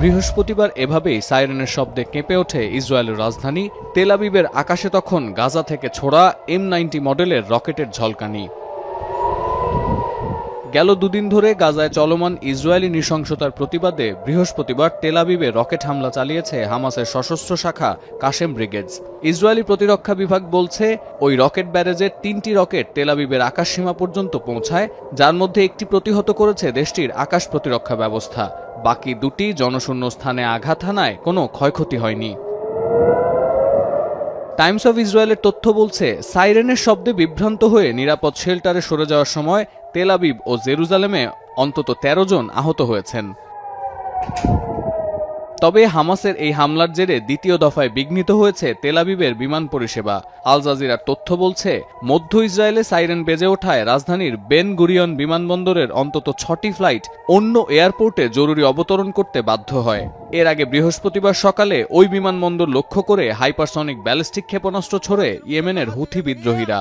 বৃহস্পতিবার এভাবেই সাইরেনের শব্দে কেঁপে ওঠে ইসরায়েলের রাজধানী তেল আবিবের আকাশে তখন গাজা থেকে ছোড়া M90 মডেলের রকেটের ঝলকানি। গেল দুদিন ধরে গাজায় চলমান ইসরায়েলি নৃশংসতার প্রতিবাদে বৃহস্পতিবার তেল আবিবে রকেট হামলা চালিয়েছে হামাসের সশস্ত্র শাখা কাশেম ব্রিগেডস। ইসরায়েলি প্রতিরক্ষা বিভাগ বলছে ওই রকেট ব্যারেজের 3টি রকেট তেল আবিবের আকাশসীমা পর্যন্ত পৌঁছায়, যার মধ্যে একটি প্রতিহত করেছে দেশটির আকাশ প্রতিরক্ষা ব্যবস্থা। বাকি দুটি জনশূন্য স্থানে আঘাত হানায় কোনো ক্ষয়ক্ষতি হয়নি। টাইমস অফ ইসরায়েলের তথ্য বলছে, সাইরেনের শব্দে বিভ্রান্ত হয়ে নিরাপদ শেল্টারে সরে যাওয়ার সময় তেল আবিব ও জেরুজালেমে অন্তত 13 জন আহত হয়েছেন। তবে হামাসের এই হামলার জেরে দ্বিতীয় দফায় বিঘ্নিত হয়েছে তেল আবিবের বিমান পরিষেবা। আল জাজিরার তথ্য বলছে, মধ্য ইসরায়েলে সাইরেন বেজে ওঠায় রাজধানীর বেন গুরিয়ন বিমানবন্দরের অন্তত 6টি ফ্লাইট অন্য এয়ারপোর্টে জরুরি অবতরণ করতে বাধ্য হয়। এর আগে বৃহস্পতিবার সকালে ওই বিমানবন্দর লক্ষ্য করে হাইপারসনিক ব্যালিস্টিক ক্ষেপণাস্ত্র ছোড়ে ইয়েমেনের হুথি বিদ্রোহীরা।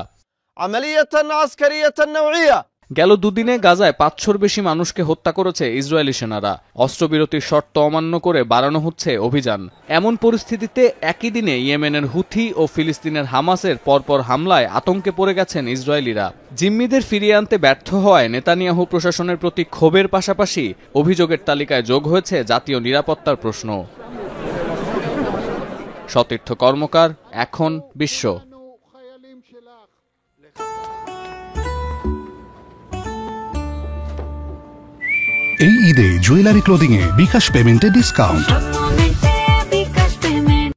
গেল দুদিনে গাজায় 500-র বেশি মানুষকে হত্যা করেছে ইসরায়েলি সেনারা। অস্ত্রবিরতির শর্ত অমান্য করে বাড়ানো হচ্ছে অভিযান। এমন পরিস্থিতিতে একই দিনে ইয়েমেনের হুথি ও ফিলিস্তিনের হামাসের পরপর হামলায় আতঙ্কে পড়ে গেছেন ইসরায়েলিরা। জিম্মিদের ফিরিয়ে আনতে ব্যর্থ হওয়ায় নেতানিয়াহু প্রশাসনের প্রতি ক্ষোভের পাশাপাশি অভিযোগের তালিকায় যোগ হয়েছে জাতীয় নিরাপত্তার প্রশ্ন। সতীর্থ কর্মকার, এখন বিশ্ব। এই ঈদে জুয়েলারি ক্লোদিং এ বিকাশ পেমেন্টে ডিসকাউন্ট।